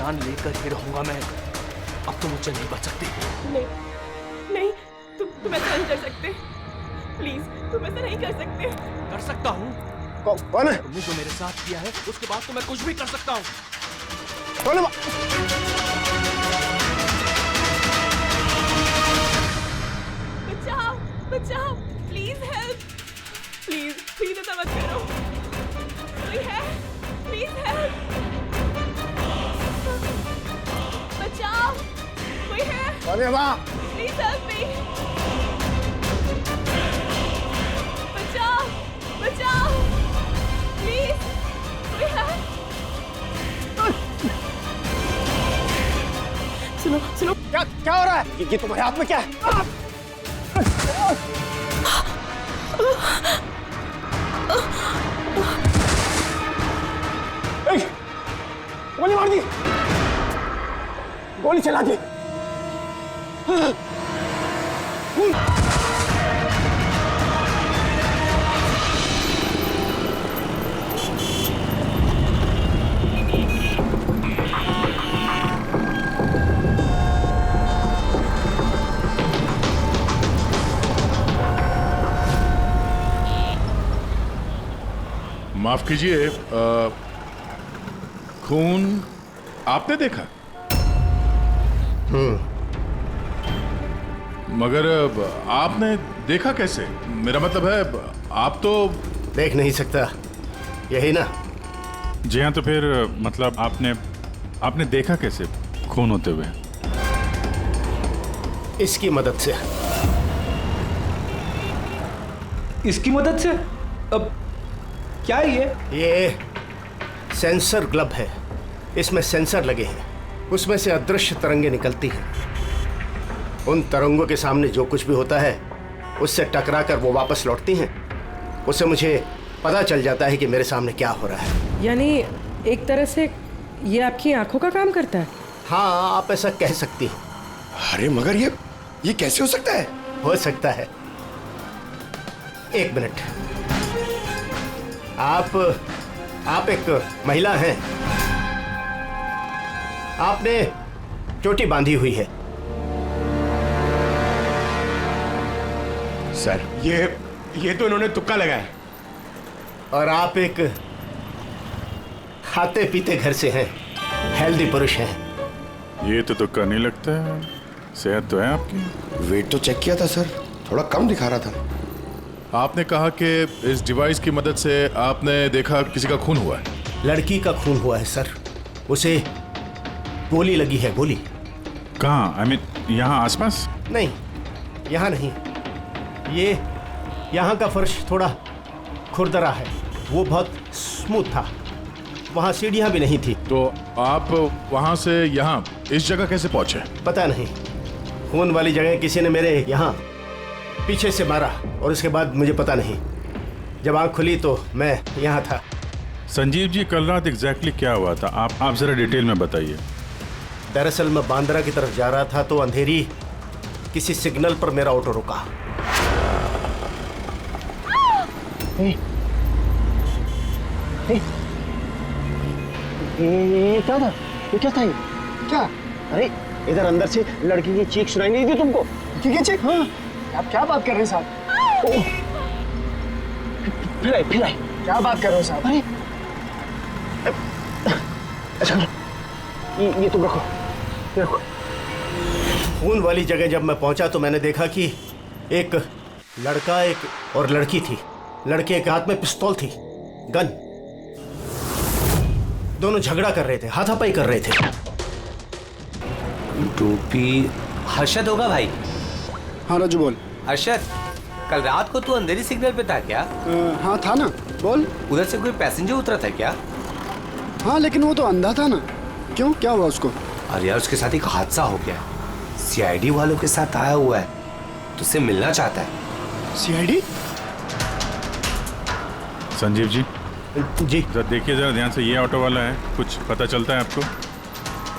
जान लेकर ही रहूंगा मैं। अब तुम मुझसे नहीं बच सकती। नहीं नहीं, तुम ऐसा नहीं कर सकते। प्लीज, तुम ऐसा नहीं कर सकते। कर सकता हूँ। कौन है? तुमने जो मेरे साथ किया है उसके बाद तो मैं कुछ भी कर सकता हूँ। कौन है? बचाओ बचाओ, प्लीज हेल्प, प्लीज प्लीज ऐसा मत करो। कोई है? प्लीज हेल्प, बचाओ, कोई है? कौन है वहाँ? प्लीज हेल्प मी, बचाओ बचाओ, प्लीज, कोई है? सुनो सुनो, क्या हो रहा है? ये तुम्हारे हाथ में क्या है? गोली मार दी, गोली चला दी। माफ कीजिए, खून आपने देखा? मगर आपने देखा कैसे? मेरा मतलब है आप तो देख नहीं सकता, यही ना? जी हाँ, तो फिर मतलब आपने देखा कैसे खून होते हुए? इसकी मदद से। इसकी मदद से? अब क्या है ये सेंसर ग्लब है, इसमें सेंसर लगे हैं, उसमें से अदृश्य तरंगे निकलती हैं। उन तरंगों के सामने जो कुछ भी होता है उससे टकरा कर वो वापस लौटती हैं। उससे मुझे पता चल जाता है कि मेरे सामने क्या हो रहा है। यानी एक तरह से ये आपकी आंखों का काम करता है? हाँ, आप ऐसा कह सकती हैं। अरे मगर ये कैसे हो सकता है? हो सकता है। एक मिनट, आप एक महिला हैं, आपने चोटी बांधी हुई है। सर ये तो इन्होंने तुक्का लगाया। और आप एक खाते पीते घर से हैं, हेल्दी पुरुष हैं। ये तो तुक्का नहीं लगता है, सेहत तो है आपकी। वेट तो चेक किया था सर, थोड़ा कम दिखा रहा था। आपने कहा कि इस डिवाइस की मदद से आपने देखा किसी का खून हुआ है। लड़की का खून हुआ है सर, उसे गोली लगी है, गोली। कहाँ? आई मीन यहाँ आसपास? नहीं, यहाँ नहीं, ये यहाँ का फर्श थोड़ा खुरदरा है, वो बहुत स्मूथ था, वहाँ सीढ़ियाँ भी नहीं थी। तो आप वहां से यहाँ इस जगह कैसे पहुंचे? पता नहीं, खून वाली जगह किसी ने मेरे यहाँ पीछे से मारा और उसके बाद मुझे पता नहीं। जब आँख खुली तो मैं यहाँ था। संजीव जी, कल रात एग्जैक्टली क्या हुआ था? आप जरा डिटेल में बताइए। दरअसल मैं बांद्रा की तरफ जा रहा था तो अंधेरी किसी सिग्नल पर मेरा ऑटो रुका। ये क्या था? ये क्या था? ये क्या? अरे इधर अंदर से लड़की की चीख सुनाई नहीं दी तुमको? ठीक है चीख? हाँ। आप क्या बात कर रहे हैं साहब? फिर आए क्या बात कर रहे हो साहब? अरे अच्छा ये तुम रखो। खून वाली जगह जब मैं पहुंचा तो मैंने देखा कि एक लड़का एक और लड़की थी। लड़के के हाथ में पिस्तौल थी, गन। दोनों झगड़ा कर रहे थे, हाथापाई कर रहे थे। टोपी हर्षद होगा भाई। हाँ राजू बोल। हर्षद, कल रात को तू अंधेरी सिग्नल पे था क्या? हाँ था ना, बोल। उधर से कोई पैसेंजर उतरा था क्या? हाँ लेकिन वो तो अंधा था ना। क्यों, क्या हुआ उसको? अरे यार, उसके साथ एक हादसा हो गया। सीआईडी वालों के साथ आया हुआ है, तुझसे मिलना चाहता है। सीआईडी? संजीव जी जी जरा देखिए, जरा ध्यान से। ये ऑटो वाला है, कुछ पता चलता है आपको?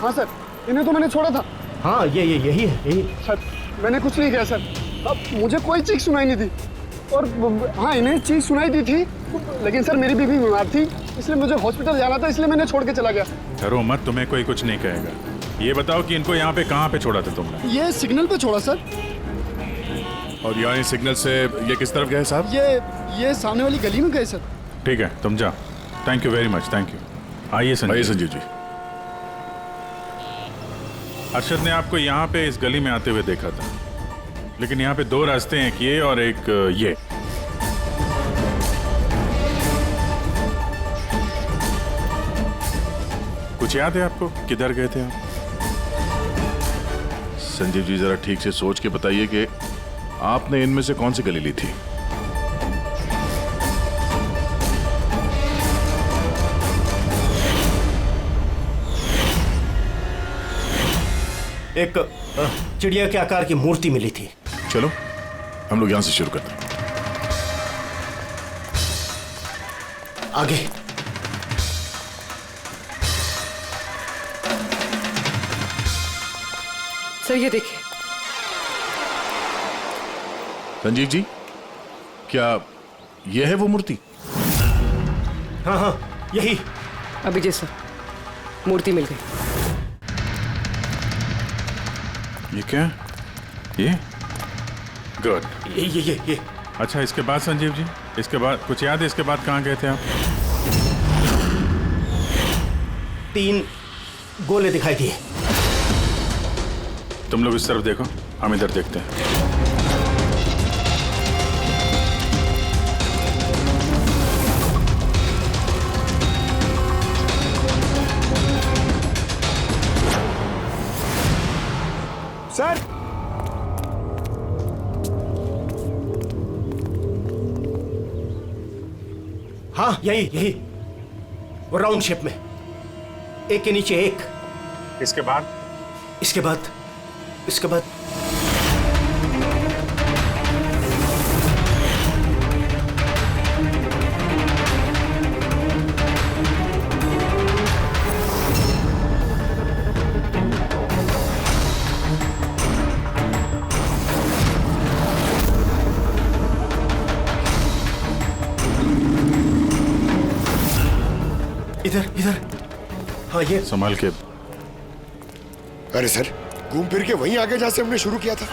हाँ सर, इन्हें तो मैंने छोड़ा था। हाँ, ये यही है, यही। सर मैंने कुछ नहीं किया सर, अब मुझे कोई चीख सुनाई नहीं दी। और हाँ, इन्हें चीख सुनाई दी थी, लेकिन सर मेरी बीवी बीमार थी, इसलिए मुझे हॉस्पिटल जाना था, इसलिए मैंने छोड़ के चला गया। डरो मत, तुम्हें कोई कुछ नहीं कहेगा। ये बताओ कि इनको यहाँ पे कहाँ पे छोड़ा था तुमने? ये सिग्नल पे छोड़ा सर। और यहाँ सिग्नल से ये किस तरफ गए साहब? ये सामने वाली गली में गए सर। ठीक है, तुम जाओ। Thank you very much, thank you. आइए संजीव जी। अरशद ने आपको यहाँ पे इस गली में आते हुए देखा था, लेकिन यहाँ पे दो रास्ते हैं, एक ये और एक ये। कुछ याद है आपको किधर गए थे आप? संजीव जी जरा ठीक से सोच के बताइए कि आपने इनमें से कौन सी गली ली थी? एक चिड़िया के आकार की मूर्ति मिली थी। चलो हम लोग यहां से शुरू करते हैं। आगे। सर ये देखिए। संजीव जी, क्या यह है वो मूर्ति? हाँ हाँ, यही। अभिजय सर, मूर्ति मिल गई। ये क्या? ये गुड। ये अच्छा, इसके बाद संजीव जी, इसके बाद कुछ याद है? इसके बाद कहाँ गए थे आप? 3 गोले दिखाई दिए। तुम लोग इस तरफ देखो, हम इधर देखते हैं। सर हाँ, यही वो राउंड शेप में, एक के नीचे एक। इसके बाद इधर। हाँ, ये संभाल के। अरे सर, घूम फिर के वहीं आगे जहां से हमने शुरू किया था।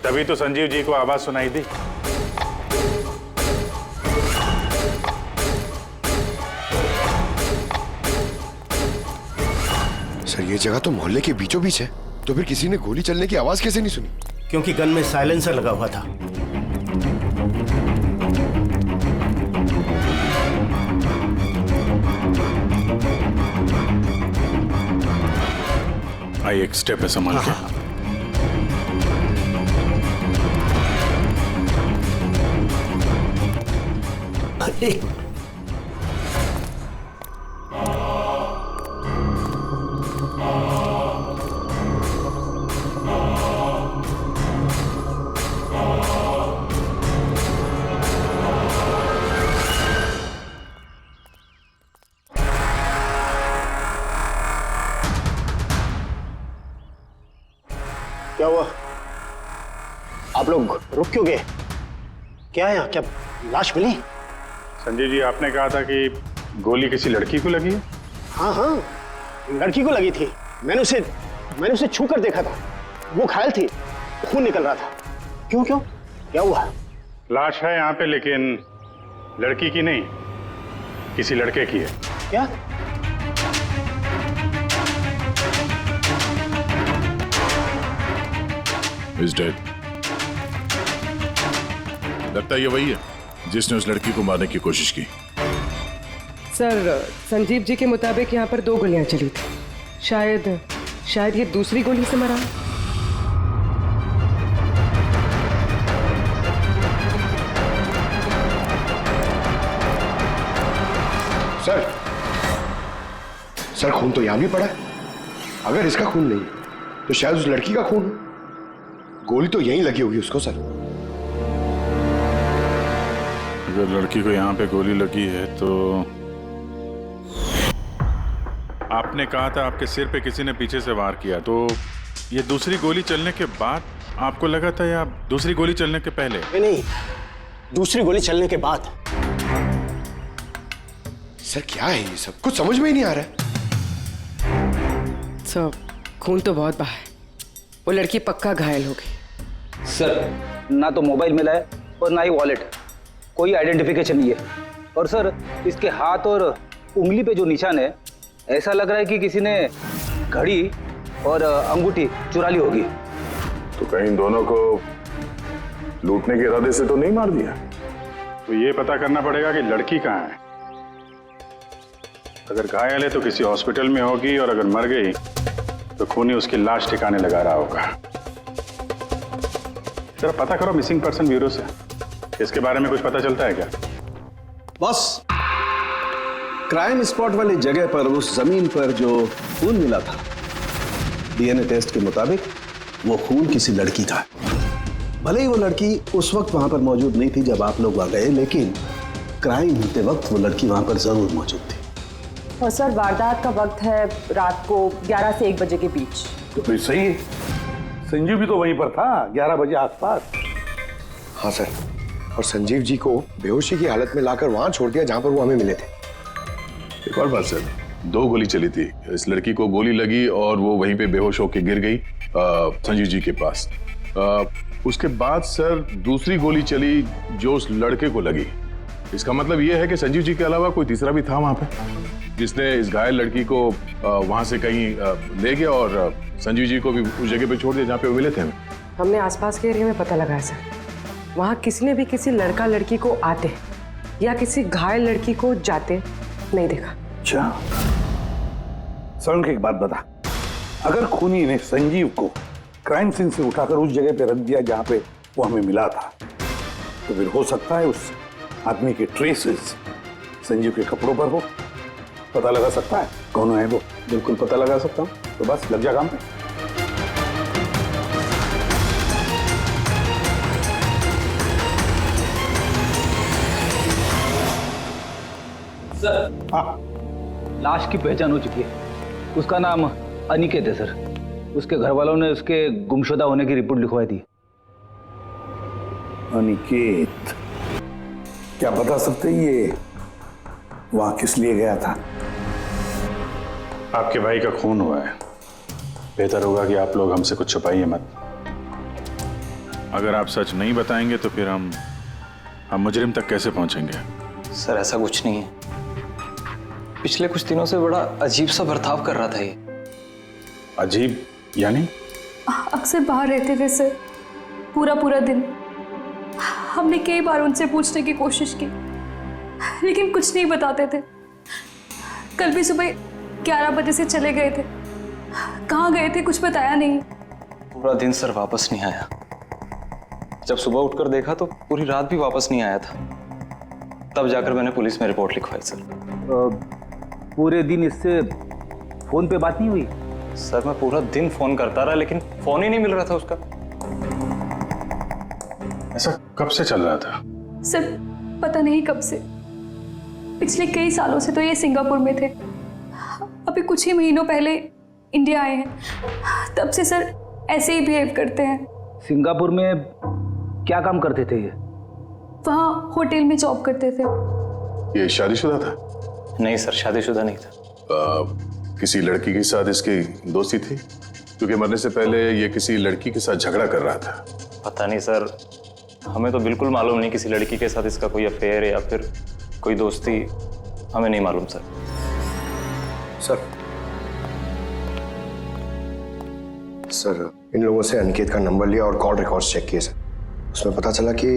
तभी तो संजीव जी को आवाज सुनाई दी। सर ये जगह तो मोहल्ले के बीचों बीच है, तो फिर किसी ने गोली चलने की आवाज कैसे नहीं सुनी? क्योंकि गन में साइलेंसर लगा हुआ था। आई एक स्टेप है, संभाल के। एक क्या हुआ? आप लोग रुक क्यों गए? क्या है यहाँ? क्या लाश मिली? संजीव जी, आपने कहा था कि गोली किसी लड़की को लगी है। हाँ, लड़की को लगी थी। मैंने उसे छू कर देखा था। वो घायल थी, खून निकल रहा था। क्यों क्या हुआ? लाश है यहाँ पे, लेकिन लड़की की नहीं, किसी लड़के की है। क्या? Is dead. लगता है ये वही है जिसने उस लड़की को मारने की कोशिश की। सर, संजीव जी के मुताबिक यहाँ पर 2 गोलियां चली थी। शायद ये दूसरी गोली से मरा। सर खून तो यहां भी पड़ा है। अगर इसका खून नहीं तो शायद उस लड़की का खून। गोली तो यहीं लगी होगी उसको। सर अगर लड़की को यहाँ पे गोली लगी है तो आपने कहा था आपके सिर पे किसी ने पीछे से वार किया, तो ये दूसरी गोली चलने के बाद आपको लगा था या दूसरी गोली चलने के पहले? नहीं, दूसरी गोली चलने के बाद। सर क्या है ये सब, कुछ समझ में ही नहीं आ रहा है। सर खून तो बहुत बहा है, वो लड़की पक्का घायल हो गई। सर ना तो मोबाइल मिला है और ना ही वॉलेट, कोई आइडेंटिफिकेशन नहीं है। और सर इसके हाथ और उंगली पे जो निशान है, ऐसा लग रहा है कि किसी ने घड़ी और अंगूठी चुरा ली होगी। तो कहीं दोनों को लूटने के इरादे से तो नहीं मार दिया? तो ये पता करना पड़ेगा कि लड़की कहाँ है। अगर घायल है तो किसी हॉस्पिटल में होगी, और अगर मर गई तो खूनी उसकी लाश ठिकाने लगा रहा होगा। जरा पता करो मिसिंग पर्सन ब्यूरो से, इसके बारे में कुछ पता चलता है क्या? बॉस, क्राइम स्पॉट वाली जगह पर उस जमीन पर जो खून मिला था, डीएनए टेस्ट के मुताबिक वो खून किसी लड़की का है। भले ही वो लड़की उस वक्त वहां पर मौजूद नहीं थी जब आप लोग वहां गए, लेकिन क्राइम होते वक्त वो लड़की वहां पर जरूर मौजूद थी। और सर वारदात का वक्त है रात को 11 से 1 बजे के बीच। तो फिर सही है, संजीव भी तो वहीं पर था 11 बजे आसपास। हाँ सर, और संजीव जी को बेहोशी की हालत में लाकर वहां छोड़ दिया जहां पर वो हमें मिले थे। एक और बात सर, 2 गोली चली थी, इस लड़की को गोली लगी और वो वहीं पे बेहोश होकर गिर गई संजीव जी के पास। उसके बाद सर दूसरी गोली चली जो उस लड़के को लगी। इसका मतलब ये है कि संजीव जी के अलावा कोई तीसरा भी था वहां पे, जिसने इस घायल लड़की को वहां से कहीं ले गया और संजीव जी को भी उस जगह पे छोड़ दिया जहाँ पे वो मिले थे। हमने आसपास के एरिया में पता लगाया सर, वहाँ किसी ने भी किसी लड़का लड़की को आते या किसी घायल लड़की को जाते नहीं देखा। अच्छा सर, एक बात बता, अगर खूनी ने संजीव को क्राइम सीन से उठाकर उस जगह पे रख दिया जहां पे वो हमें मिला था, तो फिर हो सकता है उस आदमी के ट्रेसेस संजीव के कपड़ों पर हो। पता लगा सकता है कौन है वो? बिल्कुल पता लगा सकता हूँ। तो बस लग जा काम पे। सर हाँ, लाश की पहचान हो चुकी है। उसका नाम अनिकेत है सर। उसके घर वालों ने उसके गुमशुदा होने की रिपोर्ट लिखवाई थी। अनिकेत, क्या बता सकते ये वहां किस लिए गया था? आपके भाई का खून हुआ है, बेहतर होगा कि आप लोग हमसे कुछ छुपाइए मत। अगर आप सच नहीं बताएंगे तो फिर हम मुजरिम तक कैसे पहुंचेंगे? सर ऐसा कुछ नहीं है, पिछले कुछ दिनों से बड़ा अजीब सा बर्ताव कर रहा था ये। अजीब यानी? अक्सर बाहर रहते थे सर, पूरा दिन। हमने कई बार उनसे पूछने की कोशिश की, लेकिन कुछ नहीं बताते थे। कल भी सुबह 11 बजे से चले गए थे। कहाँ गए थे कुछ बताया नहीं। पूरा दिन सर वापस नहीं आया। जब सुबह उठकर देखा तो पूरी रात भी वापस नहीं आया था। तब जाकर मैंने पुलिस में रिपोर्ट लिखवाई सर। पूरे दिन इससे फोन पे बात नहीं हुई? सर मैं पूरा दिन फोन करता रहा, लेकिन फोन ही नहीं मिल रहा था उसका। ऐसा कब से चल रहा था? सर पता नहीं कब से, पिछले कई सालों से तो ये सिंगापुर में थे। अभी कुछ ही महीनों पहले इंडिया आए हैं, तब से सर ऐसे ही बिहेव करते हैं। सिंगापुर में क्या काम करते थे ये? वहाँ होटल में जॉब करते थे। ये शादीशुदा था? नहीं सर, शादीशुदा नहीं था। किसी लड़की के साथ इसकी दोस्ती थी? क्योंकि मरने से पहले ये किसी लड़की के साथ झगड़ा कर रहा था। पता नहीं सर, हमें तो बिल्कुल मालूम नहीं किसी लड़की के साथ इसका कोई अफेयर है या फिर कोई दोस्ती, हमें नहीं मालूम सर। सर इन लोगों से अनिकेत का नंबर लिया और कॉल रिकॉर्ड्स चेक किए सर। उसमें पता चला कि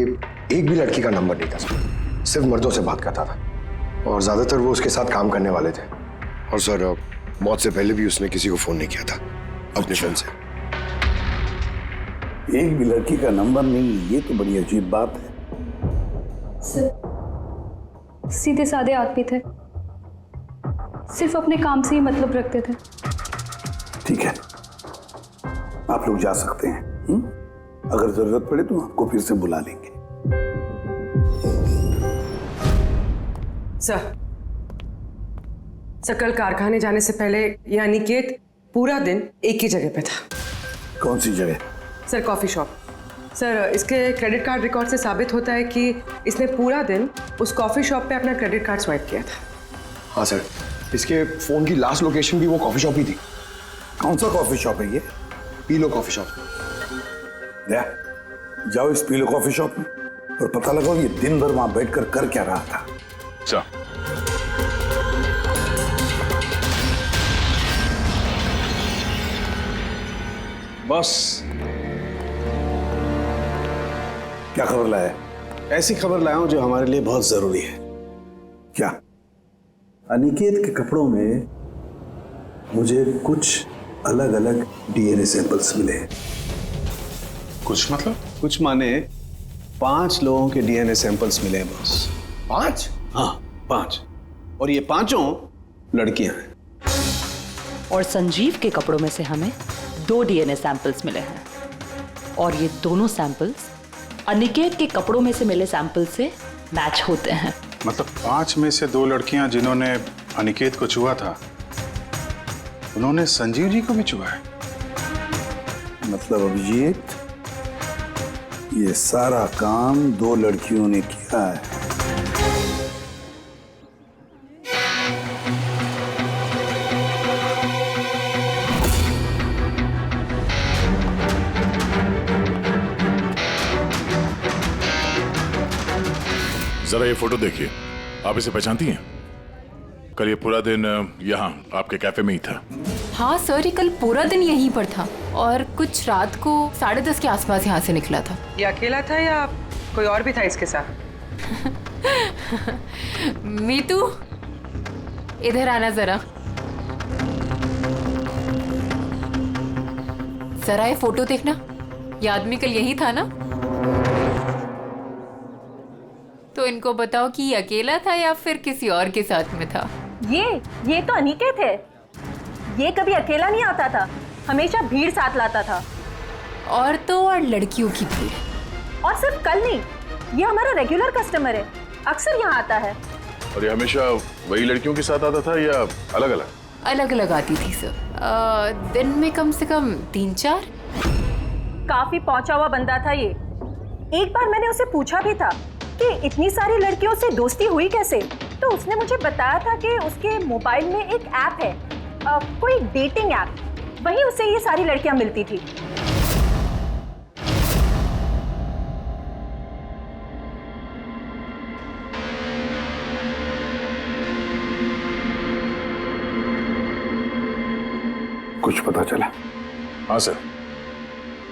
एक भी लड़की का नंबर नहीं था सर, सिर्फ मर्दों से बात करता था और ज्यादातर वो उसके साथ काम करने वाले थे। और सर मौत से पहले भी उसने किसी को फोन नहीं किया था अपने फोन से। एक भी लड़की का नंबर नहीं, ये तो बड़ी अजीब बात है। सर सीधे साधे आदमी थे, सिर्फ अपने काम से ही मतलब रखते थे। ठीक है, आप लोग जा सकते हैं। अगर जरूरत पड़े तो आपको फिर से बुला लेंगे। सर कल कारखाने जाने से पहले ये अनिकेत पूरा दिन एक ही जगह पे था। कौन सी जगह? Sir coffee shop. सर इसके क्रेडिट कार्ड रिकॉर्ड से साबित होता है कि इसने पूरा दिन उस कॉफी शॉप पे अपना क्रेडिट कार्ड स्वाइप किया था। हाँ सर, इसके फोन की लास्ट लोकेशन भी वो कॉफी शॉप ही थी। कौन सा कॉफी शॉप है ये? पीलो कॉफी शॉप। जाओ इस पीलो कॉफी शॉप में और पता लगाओ ये दिन भर वहां बैठकर कर क्या रहा था। अच्छा, बॉस, क्या खबर लाया? ऐसी खबर लाया हूं जो हमारे लिए बहुत जरूरी है। क्या? अनिकेत के कपड़ों में मुझे कुछ अलग अलग डीएनए सैंपल्स मिले हैं। कुछ मतलब? कुछ माने 5 लोगों के डीएनए सैंपल्स मिले हैं बॉस। 5? हाँ, 5। और ये 5 लड़कियां हैं। और संजीव के कपड़ों में से हमें 2 डीएनए सैंपल्स मिले हैं और ये दोनों सैंपल्स अनिकेत के कपड़ों में से मिले सैंपल से मैच होते हैं। मतलब 5 में से 2 लड़कियां जिन्होंने अनिकेत को छुआ था, उन्होंने संजीव जी को भी छुआ है। मतलब अभिजीत, ये सारा काम 2 लड़कियों ने किया है। जरा ये फोटो देखिए, आप इसे पहचानती हैं? कल ये पूरा दिन यहाँ आपके कैफे में ही था। हाँ सर, ये कल पूरा दिन यहीं पर था और कुछ रात को 10:30 के आसपास यहाँ से निकला था। ये अकेला था या कोई और भी था इसके साथ? मीतू, इधर आना जरा। जरा ये फोटो देखना, ये आदमी कल यही था ना? तो इनको बताओ कि ये अकेला था या फिर किसी और के साथ में था। ये तो अनिकेत है। ये कभी अकेला नहीं आता था, हमेशा भीड़ साथ लाता था। और तो और लड़कियों की भीड़। और सिर्फ कल नहीं, ये हमारा रेगुलर कस्टमर है, अक्सर यहाँ आता है। और ये हमेशा वही लड़कियों के साथ आता था या अलग अलग? अलग अलग आती थी सर, दिन में कम से कम 3-4। काफी पहुंचा हुआ बंदा था ये। एक बार मैंने उसे पूछा भी था कि इतनी सारी लड़कियों से दोस्ती हुई कैसे, तो उसने मुझे बताया था कि उसके मोबाइल में एक ऐप है, कोई डेटिंग ऐप, वहीं उसे ये सारी लड़कियां मिलती थी। कुछ पता चला? हाँ सर,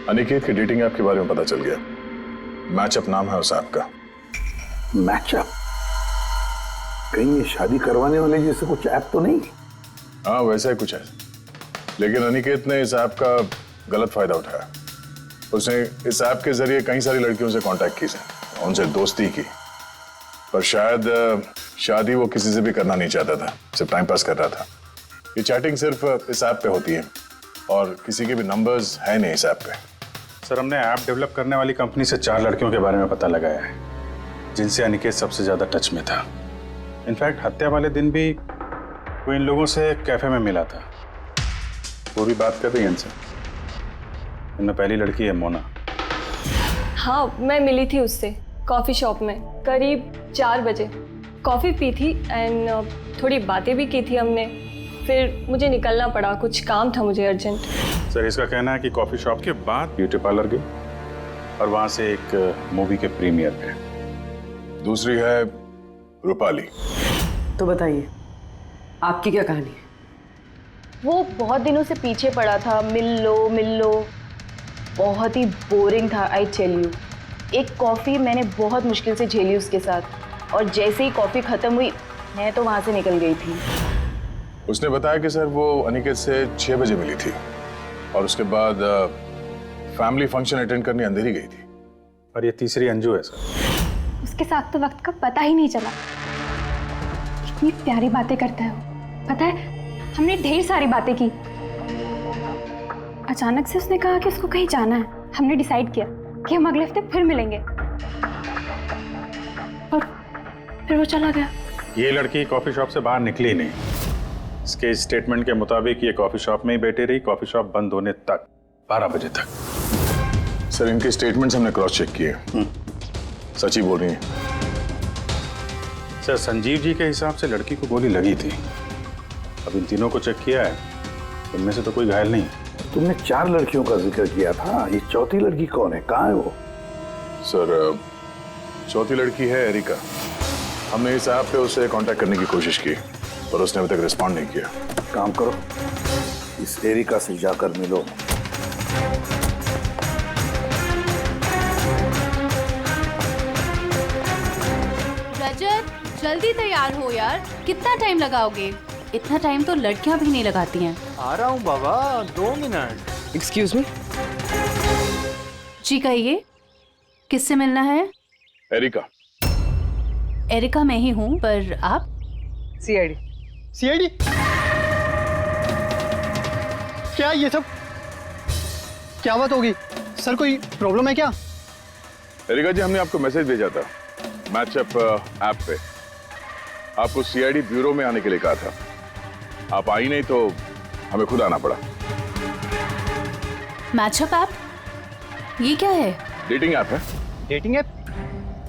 अनिकेत के डेटिंग ऐप के बारे में पता चल गया। मैचअप नाम है उस ऐप का। मैचअप? कहीं ये शादी करवाने वाले जैसे कुछ ऐप तो नहीं? हाँ, वैसा ही कुछ है, लेकिन अनिकेत ने इस ऐप का गलत फायदा उठाया। उसने इस ऐप के जरिए कई सारी लड़कियों से कांटेक्ट की, उनसे दोस्ती की, पर शायद शादी वो किसी से भी करना नहीं चाहता था, सिर्फ टाइम पास कर रहा था। ये चैटिंग सिर्फ इस ऐप पे होती है और किसी के भी नंबर्स है नहीं इस ऐप पे। सर, हमने ऐप डेवलप करने वाली कंपनी से 4 लड़कियों के बारे में पता लगाया है जिनसे अनिकेत सबसे ज्यादा टच में था। इनफैक्ट हत्या वाले दिन भी वो इन लोगों से कैफे में मिला था। वो भी बात कर रही है इनसे। इनमें पहली लड़की है मोना। हाँ, मैं मिली थी उससे कॉफ़ी शॉप में करीब 4 बजे। कॉफ़ी पी थी एंड थोड़ी बातें भी की थी हमने। फिर मुझे निकलना पड़ा, कुछ काम था मुझे अर्जेंट। सर, इसका कहना है कि कॉफ़ी शॉप के बाद ब्यूटी पार्लर गई और वहाँ से एक मूवी के प्रीमियर पे। दूसरी है रूपाली। तो बताइए, आपकी क्या कहानी है? वो बहुत दिनों से पीछे पड़ा था, मिल लो। बहुत ही बोरिंग था, आई टेल यू। एक कॉफ़ी मैंने बहुत मुश्किल से झेली उसके साथ, और जैसे ही कॉफ़ी ख़त्म हुई मैं तो वहाँ से निकल गई थी। उसने बताया कि सर वो अनिकेत से 6 बजे मिली थी और उसके बाद फैमिली फंक्शन अटेंड करने अंधेरी गई थी। और ये तीसरी अंजू है सर। उसके साथ तो वक्त का पता ही नहीं चला। कितनी प्यारी बातें करता है वो, पता है हमने ढेर सारी बातें की। अचानक से उसने कहा कि उसको कहीं जाना है। हमने डिसाइड किया कि हम अगले हफ्ते फिर मिलेंगे और फिर वो चला गया। ये लड़की कॉफी शॉप से बाहर निकली नहीं। इसके स्टेटमेंट के मुताबिक ये कॉफी शॉप में ही बैठी रही, कॉफी शॉप बंद होने तक, 12 बजे तक। सर, इनके स्टेटमेंट्स हमने क्रॉस चेक किए, सच ही बोल रही हैं। सर संजीव जी के हिसाब से लड़की को गोली लगी थी। अब इन तीनों को चेक किया है, उनमें से तो कोई घायल नहीं। तुमने 4 लड़कियों का जिक्र किया था, ये चौथी लड़की कौन है, कहाँ है वो? सर चौथी लड़की है एरिका। हमने इस ऐप पे उसे कांटेक्ट करने की कोशिश की पर उसने अभी तक रिस्पॉन्ड नहीं किया। काम करो, इस एरिका से जाकर मिलो। रजत जल्दी तैयार हो यार, कितना टाइम लगाओगे? इतना टाइम तो लड़कियां भी नहीं लगाती हैं। आ रहा हूँ बाबा, 2 मिनट। Excuse me. जी कहिए, किससे मिलना है? एरिका। एरिका मैं ही हूँ, पर आप? सीआईडी। सीआईडी? क्या ये सब क्या बात होगी सर, कोई प्रॉब्लम है क्या? एरिका जी, हमने आपको मैसेज भेजा था मैचअप ऐप पे। आपको सीआईडी ब्यूरो में आने के लिए कहा था, आप आई नहीं तो हमें खुद आना पड़ा। Matchup app? ये क्या है? डेटिंग ऐप है। Dating app?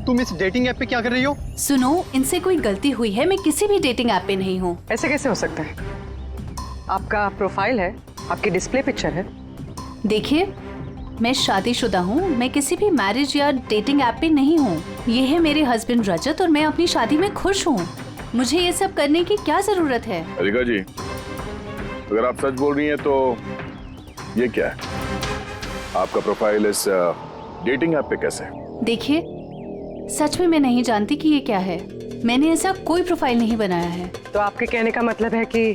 तुम इस डेटिंग ऐप पे क्या कर रही हो? सुनो, इनसे कोई गलती हुई है, मैं किसी भी डेटिंग ऐप पे नहीं हूँ। ऐसे कैसे हो सकता है? आपका प्रोफाइल है, आपकी डिस्प्ले पिक्चर है। देखिए, मैं शादीशुदा हूँ, मैं किसी भी मैरिज या डेटिंग ऐप पे नहीं हूँ। ये है मेरे हस्बैंड रजत और मैं अपनी शादी में खुश हूँ। मुझे ये सब करने की क्या जरूरत है? एरिका जी, अगर आप सच बोल रही हैं तो ये क्या है? आपका प्रोफाइल इस डेटिंग ऐप पे कैसे? देखिए, सच में मैं नहीं जानती कि ये क्या है। मैंने ऐसा कोई प्रोफाइल नहीं बनाया है। तो आपके कहने का मतलब है कि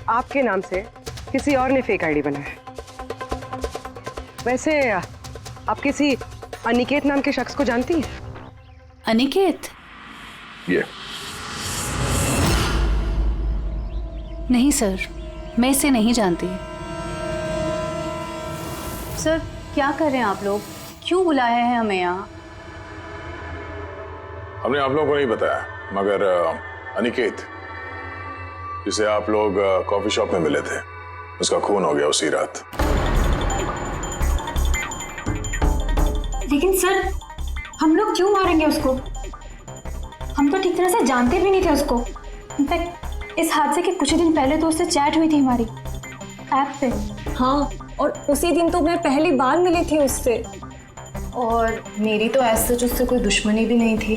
आपके नाम से किसी और ने फेक आईडी बनाया है। वैसे आप किसी अनिकेत नाम के शख्स को जानती हैं? अनिकेत? ये नहीं सर, मैं इसे नहीं जानती। सर क्या कर रहे हैं आप लोग? क्यों बुलाए हैं हमें यहाँ? हमने आप लोगों को नहीं बताया, मगर अनिकेत जिसे आप लोग कॉफी शॉप में मिले थे, उसका खून हो गया उसी रात। लेकिन सर, हम लोग क्यों मारेंगे उसको? हम तो ठीक तरह से जानते भी नहीं थे उसको। इनफैक्ट इस हादसे के कुछ दिन पहले तो उससे चैट हुई थी हमारी ऐप पे। हाँ, और उसी दिन तो मैं पहली बार मिली थी उससे। और मेरी तो ऐसे सच उससे कोई दुश्मनी भी नहीं थी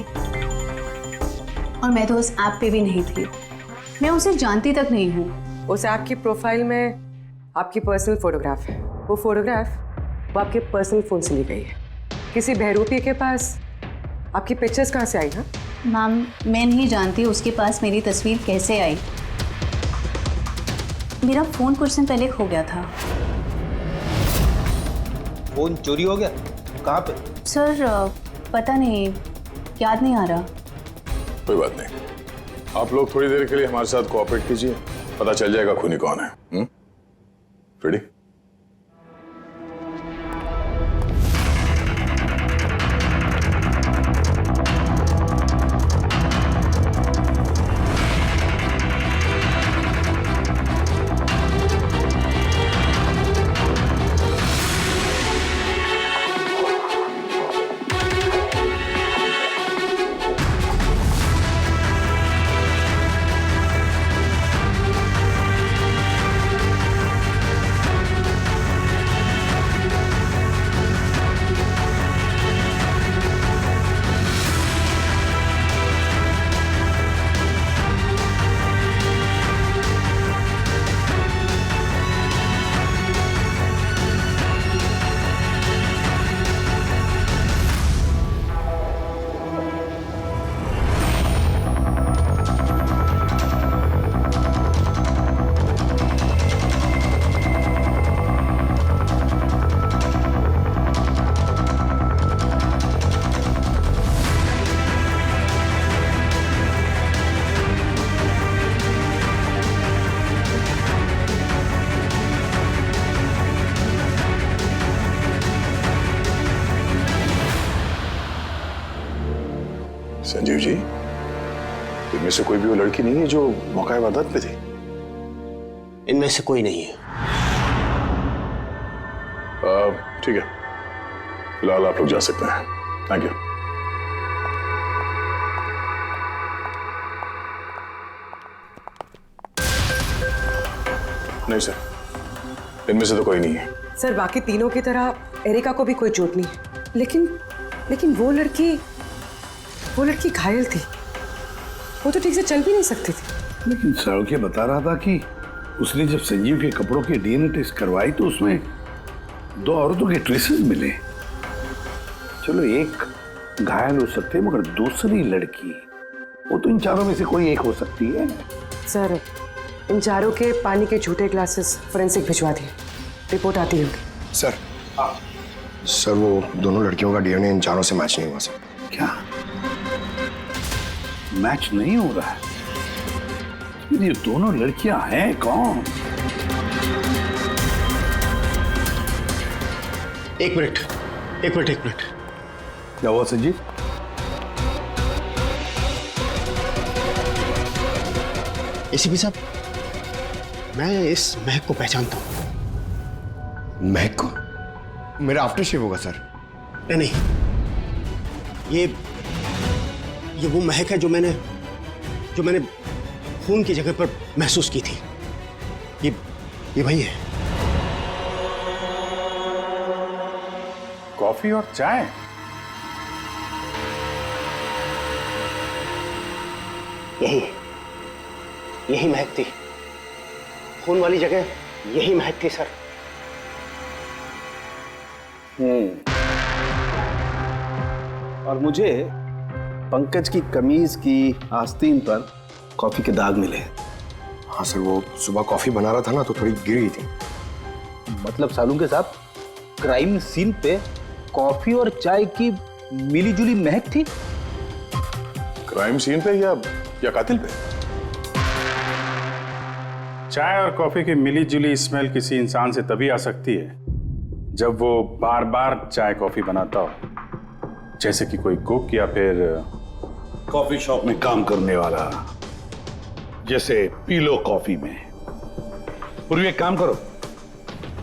और मैं तो उस ऐप पे भी नहीं थी। मैं उसे जानती तक नहीं हूँ। उस ऐप की प्रोफाइल में आपकी पर्सनल फोटोग्राफ है। वो फोटोग्राफ वो आपके पर्सनल फोन से ली गई है। किसी बहरूपी के पास आपकी पिक्चर्स कहाँ से आई? हाँ मैम, मैं नहीं जानती उसके पास मेरी तस्वीर कैसे आई। मेरा फोन कुछ दिन पहले खो गया था। फोन चोरी हो गया? कहाँ पे? सर पता नहीं, याद नहीं आ रहा। कोई बात नहीं, आप लोग थोड़ी देर के लिए हमारे साथ कोऑपरेट कीजिए, पता चल जाएगा खूनी कौन है। रेडी? संजीव जी, इनमें से कोई भी वो लड़की नहीं है जो मौका वारदात पे थी? इनमें से कोई नहीं है। ठीक है, फिलहाल आप लोग जा सकते हैं। Thank you. नहीं सर, इनमें से तो कोई नहीं है। सर बाकी तीनों की तरह एरिका को भी कोई चोट नहीं है, लेकिन वो लड़की घायल थी। वो तो ठीक से चल भी नहीं सकती थी। लेकिन सर के बता रहा था कि उसने जब संजीव के कपड़ों के डीएनए टेस्ट करवाई तो उसमें 2 औरतों के ट्रेसेस मिले। चलो एक घायल हो सकते हैं, मगर दूसरी लड़की, वो तो इन चारों में से कोई एक हो सकती है। सर इन चारों के पानी के झूठे ग्लासेस फोरेंसिक भिजवा दिए, रिपोर्ट आती होगी। सर वो दोनों लड़कियों का डीएनए इन चारों से मैच नहीं हुआ सर। क्या मैच नहीं हो रहा है? ये दोनों लड़कियां हैं कौन? एक मिनट। क्या हुआ संजीव? एसीपी साहब, मैं इस महक को पहचानता हूं। महक को? मेरा आफ्टर शेव होगा सर। नहीं, ये वो महक है जो मैंने खून की जगह पर महसूस की थी। ये वही है। कॉफी और चाय? यही महक थी। खून वाली जगह यही महक थी सर। और मुझे पंकज की कमीज की आस्तीन पर कॉफी के दाग मिले। हाँ सर, वो सुबह कॉफी बना रहा था ना तो थोड़ी गिर गई थी। मतलब सालुंके साहब, क्राइम सीन पे कॉफी और चाय की मिलीजुली महक थी? क्राइम सीन पे या कातिल पे? चाय और कॉफी की मिली-जुली स्मेल किसी इंसान से तभी आ सकती है जब वो बार-बार चाय कॉफी बनाता हो, जैसे कि कोई कुक या फिर कॉफी शॉप में काम करने वाला, जैसे पीलो कॉफी में। पूर्वी एक काम करो,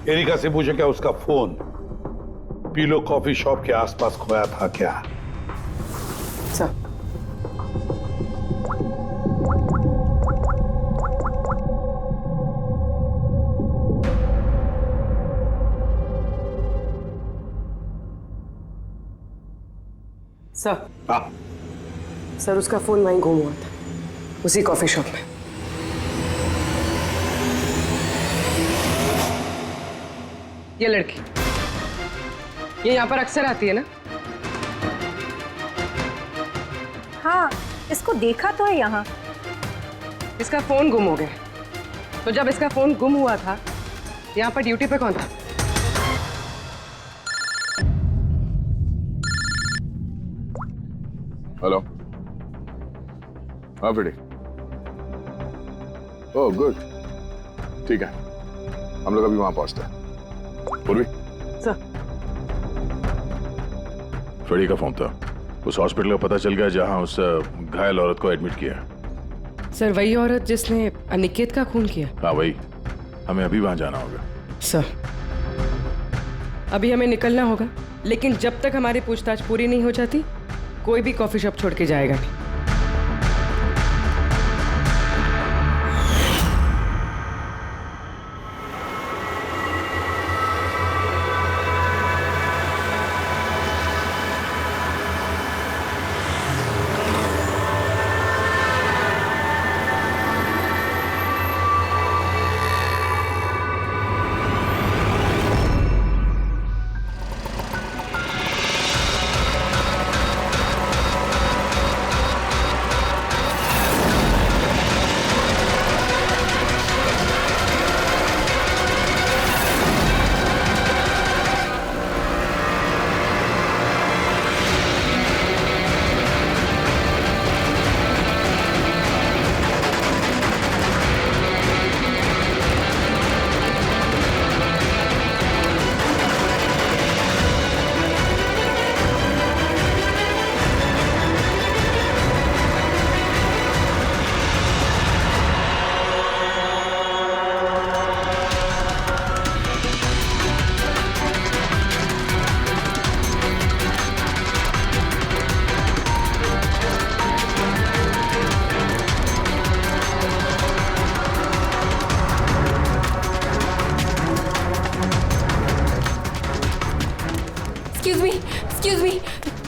एरिका से पूछो क्या उसका फोन पीलो कॉफी शॉप के आसपास खोया था क्या? सर सर उसका फोन वहीं गुम हुआ था, उसी कॉफी शॉप में। ये लड़की ये यहाँ पर अक्सर आती है ना? हाँ, इसको देखा तो है यहाँ। इसका फोन गुम हो गया, तो जब इसका फोन गुम हुआ था यहाँ पर ड्यूटी पे कौन था? हेलो। हाँ फ्रेडी। ओह गुड, ठीक है, हम लोग अभी वहां पहुंचते हैं। पूर्वी सर। फ्रेडी का फोन था, उस हॉस्पिटल का पता चल गया जहां उस घायल औरत को एडमिट किया। सर वही औरत जिसने अनिकेत का खून किया? हाँ वही, हमें अभी वहां जाना होगा। सर अभी हमें निकलना होगा, लेकिन जब तक हमारी पूछताछ पूरी नहीं हो जाती कोई भी कॉफी शॉप छोड़ के जाएगा नहीं।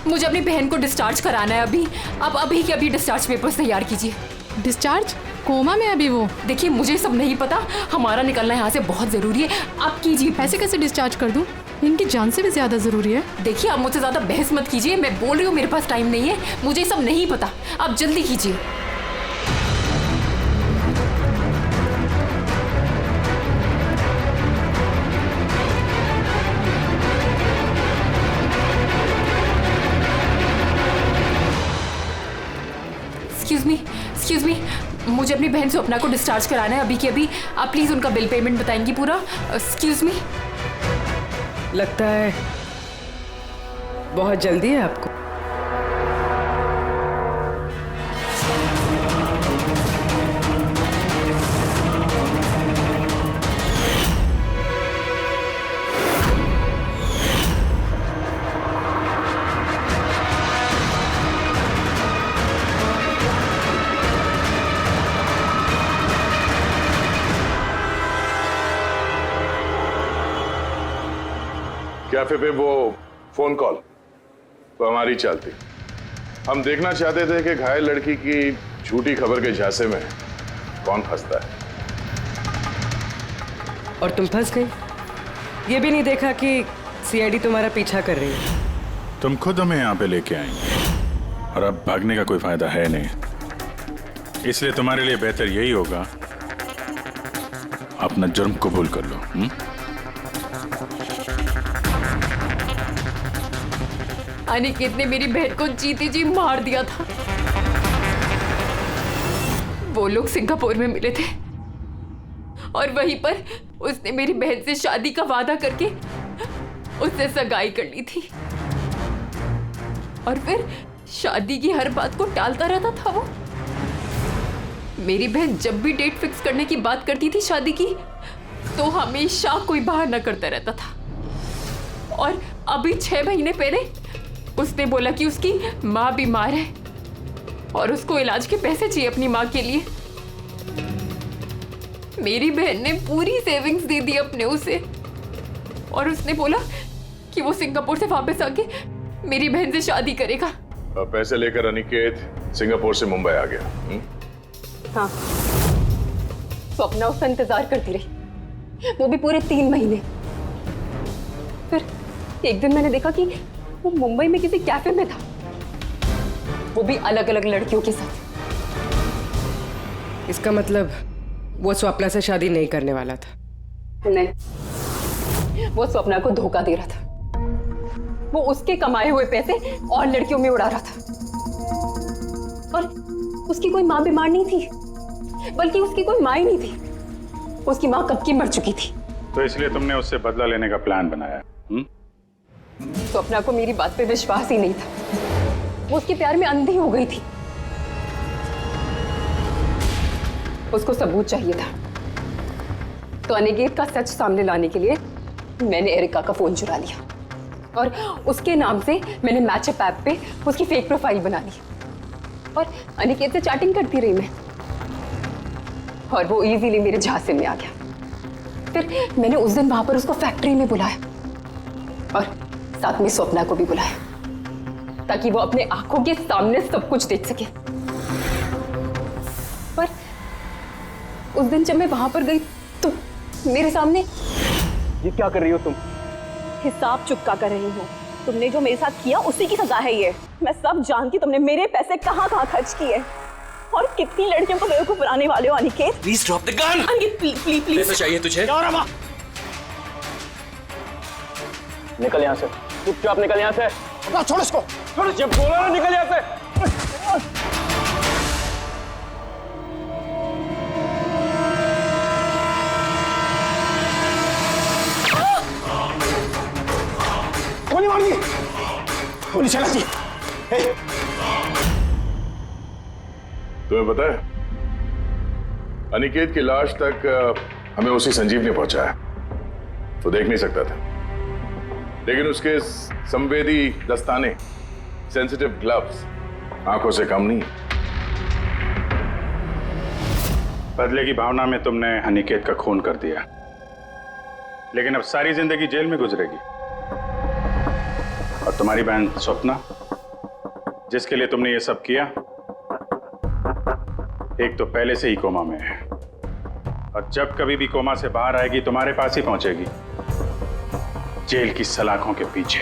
मुझे अपनी बहन को डिस्चार्ज कराना है अभी। अब अभी के अभी डिस्चार्ज पेपर्स तैयार कीजिए। डिस्चार्ज? कोमा में अभी वो? देखिए मुझे सब नहीं पता, हमारा निकलना यहाँ से बहुत जरूरी है। आप कीजिए। ऐसे कैसे डिस्चार्ज कर दूं? इनकी जान से भी ज्यादा जरूरी है। देखिए आप मुझसे ज्यादा बहस मत कीजिए, मैं बोल रही हूँ मेरे पास टाइम नहीं है, मुझे सब नहीं पता, आप जल्दी कीजिए। एक्सक्यूज मी, मुझे अपनी बहन स्वप्ना को डिस्चार्ज कराना है अभी के अभी। आप प्लीज उनका बिल पेमेंट बताएंगी पूरा? Excuse me. लगता है बहुत जल्दी है आपको। कैफे पे वो फोन कॉल तो हमारी चलती। हम देखना चाहते थे कि घायल लड़की की झूठी खबर के झांसे में कौन फंसता है। और तुम फंस गई। ये भी नहीं देखा कि सीआईडी तुम्हारा पीछा कर रही है। तुम खुद हमें यहाँ पे लेके आएंगे और अब भागने का कोई फायदा है नहीं, इसलिए तुम्हारे लिए बेहतर यही होगा अपना जुर्म कबूल कर लो। अनिकेत ने मेरी बहन को जीती जी मार दिया था। वो लोग सिंगापुर में मिले थे और वहीं पर उसने मेरी बहन से शादी का वादा करके उससे सगाई कर ली थी और फिर शादी की हर बात को टालता रहता था वो। मेरी बहन जब भी डेट फिक्स करने की बात करती थी शादी की तो हमेशा कोई बहाना करता रहता था। और अभी 6 महीने पहले उसने बोला कि उसकी माँ बीमार है और उसको इलाज के पैसे चाहिए अपनी माँ के लिए। मेरी बहन ने पूरी सेविंग्स दे दी अपने उसे और उसने बोला कि वो सिंगापुर से वापस आके मेरी बहन से शादी करेगा। पैसे लेकर अनिकेत सिंगापुर से मुंबई आ गया। हाँ, स्वप्ना उसका इंतजार करती रही, वो भी पूरे 3 महीने। फिर एक दिन मैंने देखा कि वो मुंबई में किसी कैफे में था, वो भी अलग अलग लड़कियों के साथ। इसका मतलब वो स्वप्ना से शादी नहीं करने वाला था? नहीं, वो स्वप्ना को धोखा दे रहा था। वो उसके कमाए हुए पैसे और लड़कियों में उड़ा रहा था। और उसकी कोई माँ बीमार नहीं थी, बल्कि उसकी कोई माँ ही नहीं थी। उसकी माँ कब की मर चुकी थी। तो इसलिए तुमने उससे बदला लेने का प्लान बनाया? स्वप्ना को मेरी बात पे विश्वास ही नहीं था। वो उसके प्यार में अंधी हो गई थी। उसको सबूत चाहिए था, तो अनिकेत का सच सामने लाने के लिए मैंने एरिका का फोन चुरा लिया और उसके नाम से मैंने मैचअप ऐप पे उसकी फेक प्रोफाइल बना ली और अनिकेत से चैटिंग करती रही मैं, और वो इजीली मेरे झांसे में आ गया। फिर मैंने उस दिन वहां पर उसको फैक्ट्री में बुलाया और साथ में स्वप्ना को भी बुलाया ताकि वो अपने आंखों के सामने सब कुछ देख सके। पर उस दिन जब मैं वहां पर गई तो मेरे सामने। ये क्या कर रही हो तुम? हिसाब चुका कर रही हूँ। तुमने जो मेरे साथ किया उसी की सजा है ये। मैं सब जानती, तुमने मेरे पैसे कहाँ कहाँ खर्च किए और कितनी लड़कियों को बेवकूफ बनाने वाले हो Aniket. Please drop the gun. Aniket please please. पैसा चाहिए तुझे? निकल यहाँ से, चुपचाप निकल यहाँ से। छोड़ इसको, छोड़। जब बोला ना निकल यहाँ से। गोली मार दी, गोली चला दी। तुम्हें पता है अनिकेत की लाश तक हमें उसी संजीव ने पहुंचाया। तो देख नहीं सकता था, लेकिन उसके संवेदी दस्ताने, सेंसिटिव ग्लव्स आंखों से कम नहीं। बदले की भावना में तुमने अनिकेत का खून कर दिया, लेकिन अब सारी जिंदगी जेल में गुजरेगी। और तुम्हारी बहन स्वप्ना जिसके लिए तुमने ये सब किया, एक तो पहले से ही कोमा में है और जब कभी भी कोमा से बाहर आएगी तुम्हारे पास ही पहुंचेगी, जेल की सलाखों के पीछे।